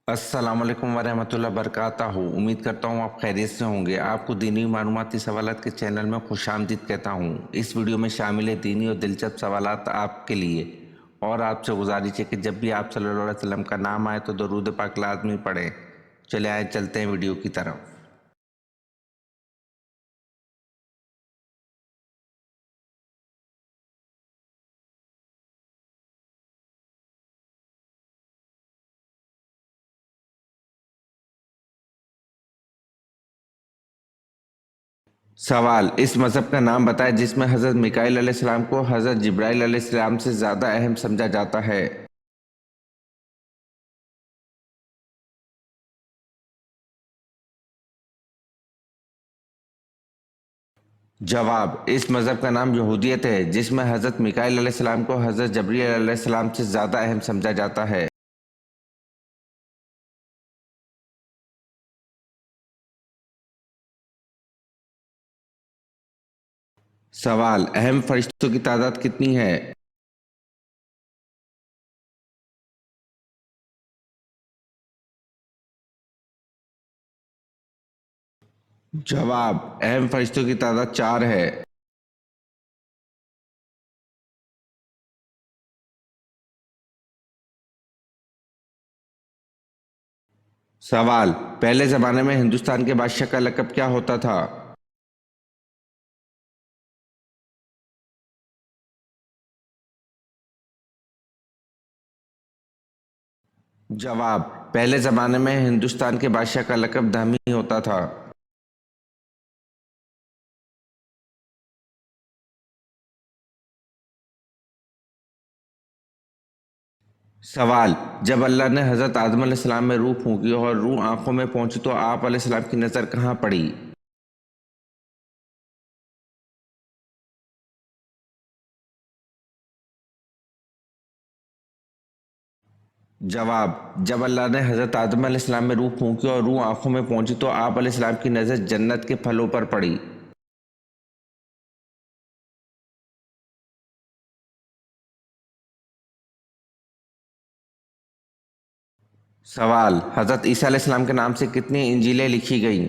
अस्सलाम वालेकुम वरहमतुल्लाहि वबरकातुहू। उम्मीद करता हूँ आप खैरियत से होंगे। आपको दीनी मालूमाती सवालात के चैनल में खुशामदीद कहता हूँ। इस वीडियो में शामिल है दीनी और दिलचस्प सवालात आपके लिए। और आपसे गुजारिश है कि जब भी आप सल्लल्लाहु अलैहि वसल्लम का नाम आए तो दरूद पाक लाजमी पढ़ें। चले आए चलते हैं वीडियो की तरफ। सवाल: इस मज़हब का नाम बताएं जिसमें हज़रत मिकाईल अलैहिस्सलाम को हज़रत जिब्राईल अलैहिस्सलाम से ज़्यादा अहम समझा जाता है। जवाब: इस मज़हब का नाम यहूदियत है जिसमें हज़रत मिकाईल अलैहिस्सलाम को हज़रत जब्रील अलैहिस्सलाम से ज़्यादा अहम समझा जाता है। सवाल: अहम फरिश्तों की तादाद कितनी है? जवाब: अहम फरिश्तों की तादाद 4 है। सवाल: पहले ज़माने में हिंदुस्तान के बादशाह का लक़ब क्या होता था? जवाब: पहले ज़माने में हिंदुस्तान के बादशाह का लक़ब धमी होता था। सवाल: जब अल्लाह ने हज़रत आदम अलैहिस्सलाम में रूह फूंकी और रूह आंखों में पहुंची तो आप अलैहिस्सलाम की नज़र कहाँ पड़ी? जवाब: जब अल्लाह ने हज़रत आदम अलैहिस्सलाम में रूह फूंकी और रूह आंखों में पहुंची तो आप अलैहिस्सलाम की नज़र जन्नत के फलों पर पड़ी। सवाल: हज़रत ईसा अलैहिस्सलाम के नाम से कितनी इंजीलें लिखी गईं?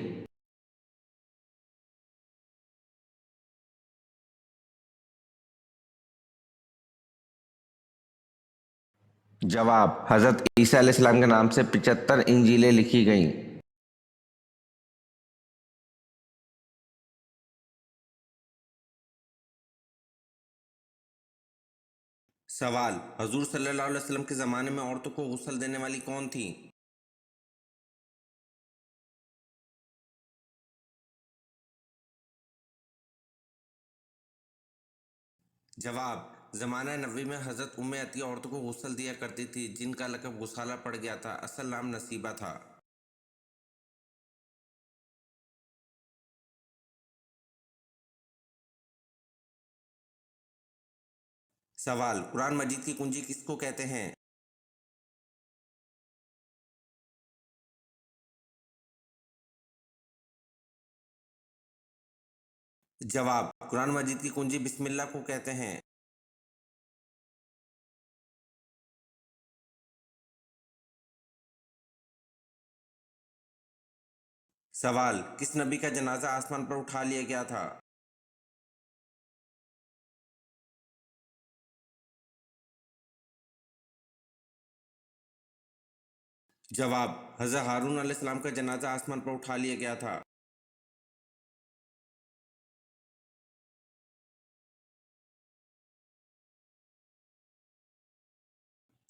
जवाब: हज़रत ईसा अलैहिस्सलाम के नाम से 75 इंजीलें लिखी गईं। सवाल: हजूर सल्लल्लाहु अलैहि वसल्लम के ज़माने में औरतों को गुस्ल देने वाली कौन थी? जवाब: ज़माना नबी में हज़रत उम्मे अतिया औरतों को गुस्ल दिया करती थी जिनका लक़ब गुसाला पड़ गया था। असल नाम नसीबा था। सवाल: कुरान मजीद की कुंजी किसको कहते हैं? जवाब: कुरान मजीद की कुंजी बिस्मिल्लाह को कहते हैं। सवाल: किस नबी का जनाजा आसमान पर उठा लिया गया था? जवाब: हज़रत हारून अलैहिस्सलाम का जनाजा आसमान पर उठा लिया गया था।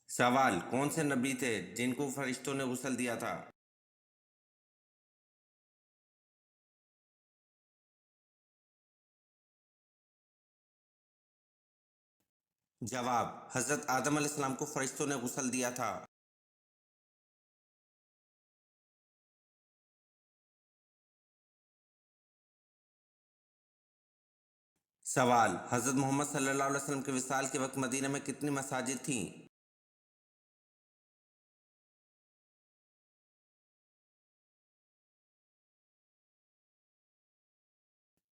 सवाल: कौन से नबी थे जिनको फरिश्तों ने गुस्ल दिया था? जवाब: हज़रत आदम अलैहिस्सलाम को फरिश्तों ने गुस्ल दिया था। सवाल: हज़रत मोहम्मद सल्लल्लाहु अलैहि वसल्लम के विसाल के वक्त मदीना में कितनी मसाजिद थीं?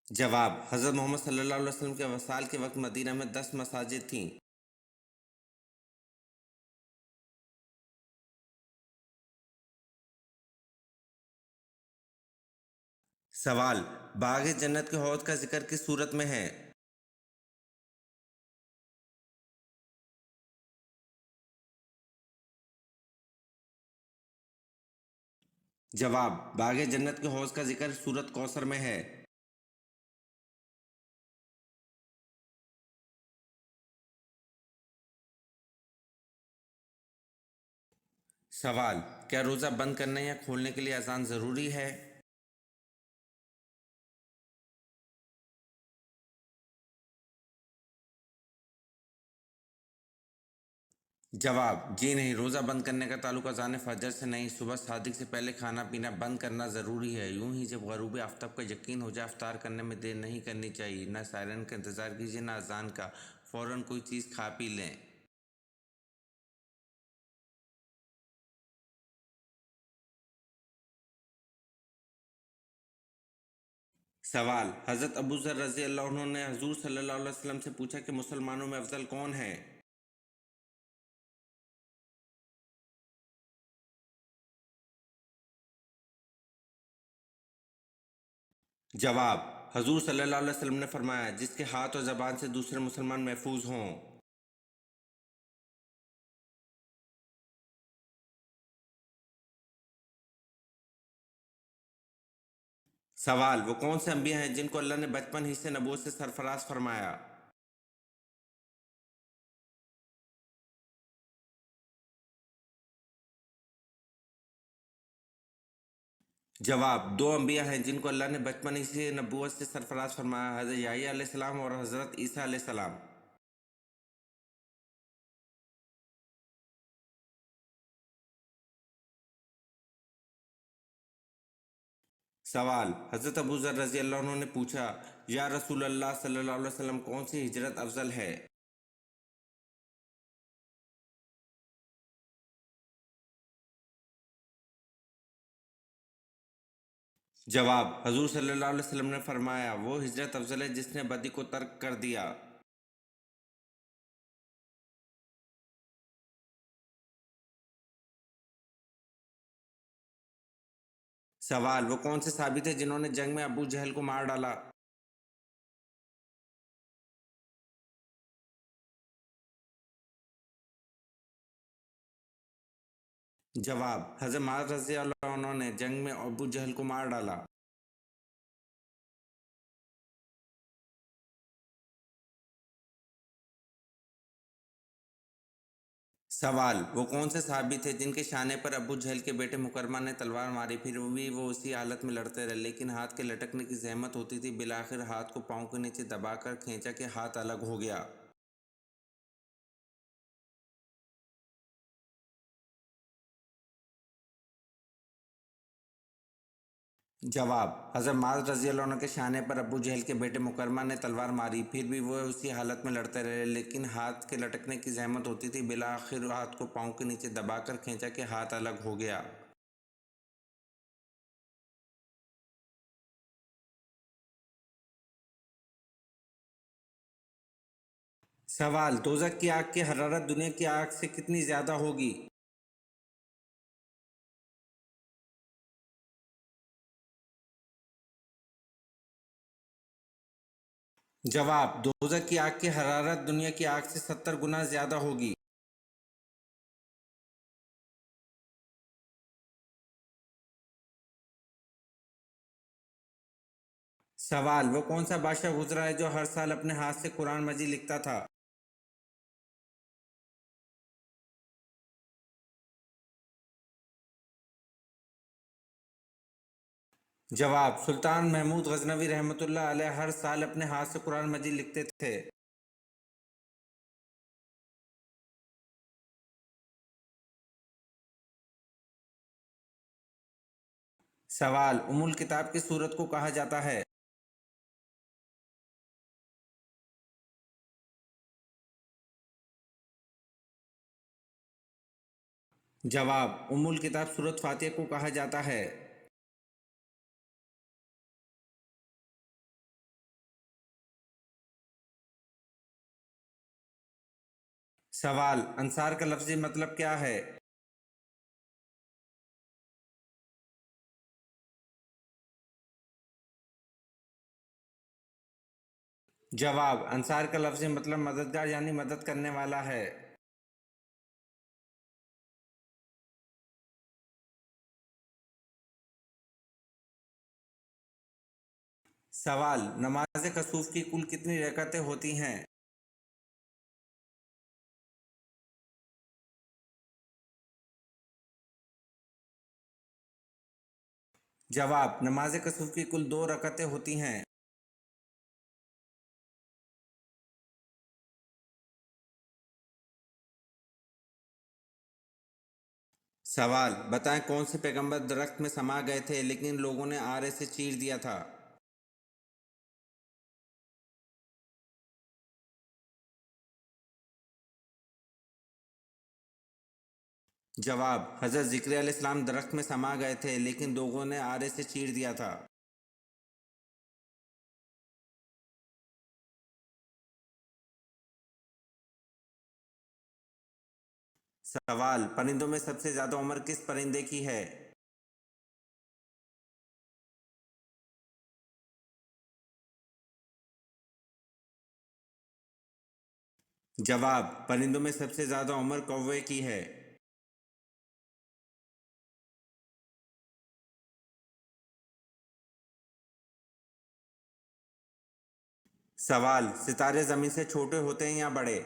जवाब: हज़रत मोहम्मद सल्लल्लाहु अलैहि वसल्लम के वसाल के वक्त मदीना में 10 मसाजिद थीं। سوال: باغ جنت کے حوض کا ذکر کس صورت میں ہے؟ جواب: باغ جنت کے حوض کا ذکر سورۃ کوثر میں ہے۔ سوال: کیا روزہ بند کرنے یا کھولنے کے لیے اذان ضروری ہے؟ جواب: جی نہیں، روزہ بند کرنے کا تعلق اذان فجر سے نہیں، صبح صادق سے پہلے کھانا پینا بند کرنا ضروری ہے۔ یوں ہی جب غروب آفتاب کا یقین ہو جائے افطار کرنے میں دیر نہیں کرنی چاہیے، نہ سائرن کا انتظار کیجیے نہ اذان کا، فوراً کوئی چیز کھا پی لیں۔ سوال: حضرت ابو ذر رضی اللہ عنہ نے حضور صلی اللہ علیہ وسلم سے پوچھا کہ مسلمانوں میں افضل کون ہے؟ جواب: حضور صلی اللہ علیہ وسلم نے فرمایا، جس کے ہاتھ اور زبان سے دوسرے مسلمان محفوظ ہوں۔ سوال: وہ کون سے انبیاء ہیں جن کو اللہ نے بچپن ہی سے نبوت سے سرفراز فرمایا؟ جواب: دو انبیاء ہیں جن کو اللہ نے بچپن ہی سے نبوت سے سرفراز فرمایا، حضرت یحییٰ علیہ السلام اور حضرت عیسیٰ علیہ السلام۔ سوال: حضرت ابو ذر رضی اللہ عنہ نے پوچھا، یا رسول اللہ صلی اللہ علیہ وسلم، کون سی ہجرت افضل ہے؟ جواب: حضور صلی اللہ علیہ وسلم نے فرمایا، وہ ہجرت افضل ہے جس نے بدی کو ترک کر دیا۔ سوال: وہ کون سے صحابی تھے جنہوں نے جنگ میں ابو جہل کو مار ڈالا؟ جواب: حضرت معاذ رضی اللہ عنہ نے جنگ میں ابو جہل کو مار ڈالا۔ سوال: وہ کون سے صحابی تھے جن کے شانے پر ابو جہل کے بیٹے مکرمہ نے تلوار ماری، پھر بھی وہ اسی حالت میں لڑتے رہے، لیکن ہاتھ کے لٹکنے کی زحمت ہوتی تھی، بالآخر ہاتھ کو پاؤں کے نیچے دبا کر کھینچا کہ ہاتھ الگ ہو گیا؟ جواب: حضرت معاذ رضی اللہ عنہ کے شانے پر ابو جہل کے بیٹے مکرمہ نے تلوار ماری، پھر بھی وہ اسی حالت میں لڑتے رہے، لیکن ہاتھ کے لٹکنے کی زحمت ہوتی تھی، بالآخر ہاتھ کو پاؤں کے نیچے دبا کر کھینچا کہ ہاتھ الگ ہو گیا۔ سوال: دوزخ کی آگ کی حرارت دنیا کی آگ سے کتنی زیادہ ہوگی؟ جواب: دوزخ کی آگ کی حرارت دنیا کی آگ سے 70 گنا زیادہ ہوگی۔ سوال: وہ کون سا بادشاہ گزرا ہے جو ہر سال اپنے ہاتھ سے قرآن مجید لکھتا تھا؟ جواب: سلطان محمود غزنوی رحمۃ اللہ علیہ ہر سال اپنے ہاتھ سے قرآن مجید لکھتے تھے۔ سوال: ام الکتاب کی سورت کو کہا جاتا ہے؟ جواب: ام الکتاب سورت فاتحہ کو کہا جاتا ہے۔ سوال: انصار کا لفظی مطلب کیا ہے؟ जवाब अंसार का लफ्ज़ी मतलब मददगार यानी मदद करने वाला है। सवाल नमाज कसूफ की कुल कितनी रकअतें होती हैं? जवाब नमाज कसूफ की कुल 2 रकअतें होती हैं। सवाल बताएं कौन से पैगंबर दरख्त में समा गए थे लेकिन लोगों ने आरे से चीर दिया था? जवाब हज़रत ज़िक्रिया अलैहिस्सलाम दरख्त में समा गए थे लेकिन लोगों ने आरे से चीर दिया था। सवाल परिंदों में सबसे ज़्यादा उम्र किस परिंदे की है? जवाब परिंदों में सबसे ज़्यादा उम्र कौवे की है। सवाल सितारे ज़मीन से छोटे होते हैं या बड़े?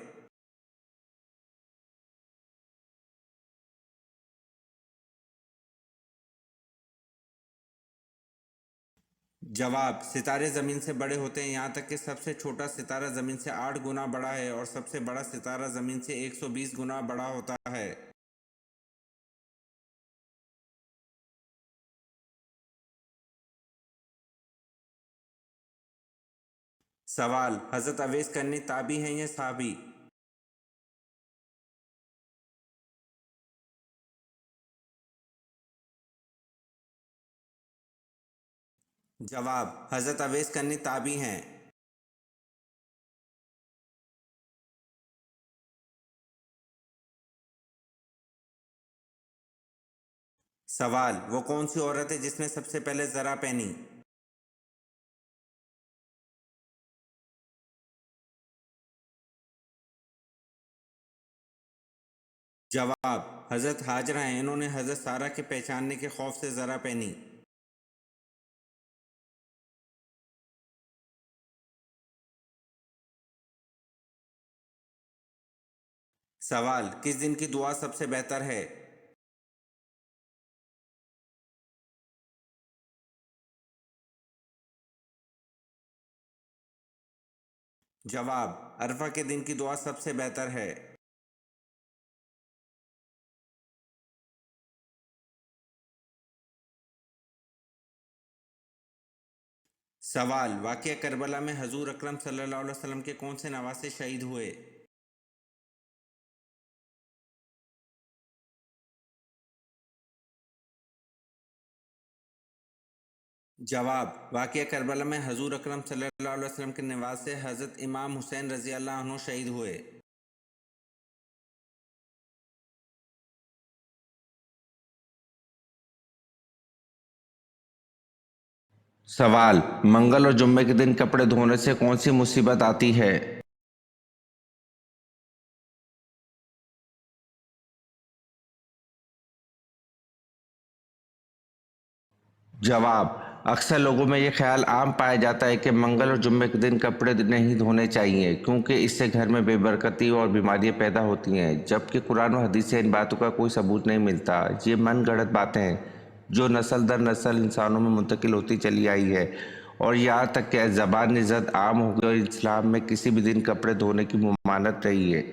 जवाब सितारे ज़मीन से बड़े होते हैं यहाँ तक कि सबसे छोटा सितारा ज़मीन से 8 गुना बड़ा है और सबसे बड़ा सितारा ज़मीन से 120 गुना बड़ा होता है। सवाल हज़रत अवैस करनी ताबी हैं या साहबी? जवाब हज़रत अवैस करनी ताबी हैं। सवाल वो कौन सी औरत है जिसने सबसे पहले ज़रा पहनी? जवाब हज़रत हाजरा हैं, इन्होंने हज़रत सारा के पहचानने के खौफ से ज़रा पहनी। सवाल किस दिन की दुआ सबसे बेहतर है? जवाब अरफा के दिन की दुआ सबसे बेहतर है। सवाल वाक़या करबला में हजूर अकरम सल्लल्लाहु अलैहि वसल्लम के कौन से नवासे शहीद हुए? जवाब वाक़या करबला में हजूर अकरम सल्लल्लाहु अलैहि वसल्लम के नवासे हज़रत इमाम हुसैन रज़ी अल्लाह अन्हु शहीद हुए। सवाल मंगल और जुम्मे के दिन कपड़े धोने से कौन सी मुसीबत आती है? जवाब अक्सर लोगों में ये ख्याल आम पाया जाता है कि मंगल और जुम्मे के दिन कपड़े नहीं धोने चाहिए क्योंकि इससे घर में बेबरकती और बीमारियां पैदा होती हैं, जबकि कुरान और हदीस से इन बातों का कोई सबूत नहीं मिलता। ये मन गढ़ंत बातें हैं जो नस्ल दर नस्ल इंसानों में मुंतकिल होती चली आई है और यहाँ तक कि ज़बान इज़्ज़त आम हो गई और इस्लाम में किसी भी दिन कपड़े धोने की ममानत रही है।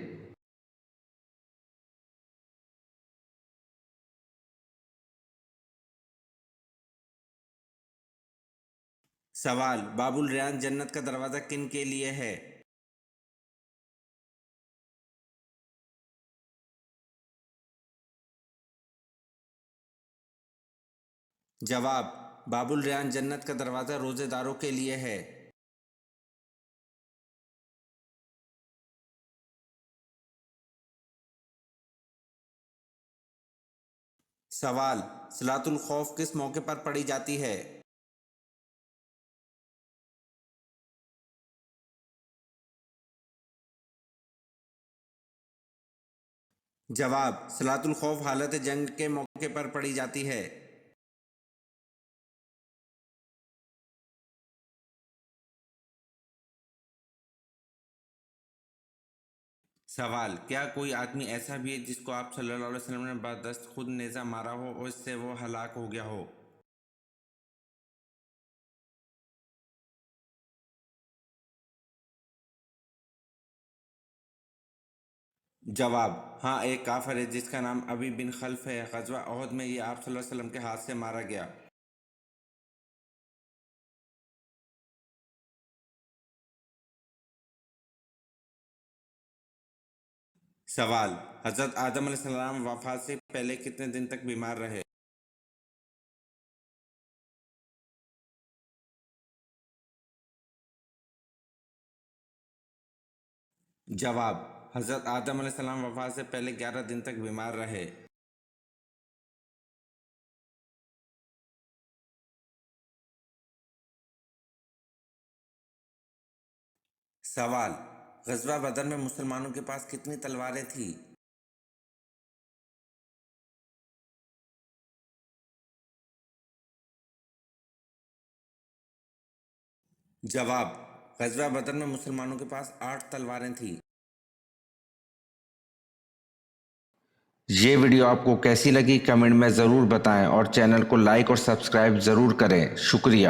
सवाल बाबुल रेयान जन्नत का दरवाज़ा किन के लिए है? जवाब बाबुल रेयान जन्नत का दरवाज़ा रोज़ेदारों के लिए है। सवाल सलातुल खौफ किस मौके पर पढ़ी जाती है? جواب: صلاۃ الخوف حالت جنگ کے موقع پر پڑھی جاتی ہے۔ سوال: کیا کوئی آدمی ایسا بھی ہے جس کو آپ صلی اللہ علیہ وسلم نے بدست خود نیزہ مارا ہو اور اس سے وہ ہلاک ہو گیا ہو؟ جواب: ہاں، ایک کافر ہے جس کا نام ابی بن خلف ہے۔ غزوہ احد میں یہ آپ صلی اللہ علیہ وسلم کے ہاتھ سے مارا گیا۔ سوال: حضرت آدم علیہ السلام وفات سے پہلے کتنے دن تک بیمار رہے؟ جواب: حضرت آدم علیہ السلام وفات سے پہلے 11 دن تک بیمار رہے۔ سوال: غزوہ بدر میں مسلمانوں کے پاس کتنی تلواریں تھیں؟ جواب: غزوہ بدر میں مسلمانوں کے پاس 8 تلواریں تھیں۔ یہ ویڈیو آپ کو کیسی لگی کمنٹ میں ضرور بتائیں اور چینل کو لائک اور سبسکرائب ضرور کریں۔ شکریہ۔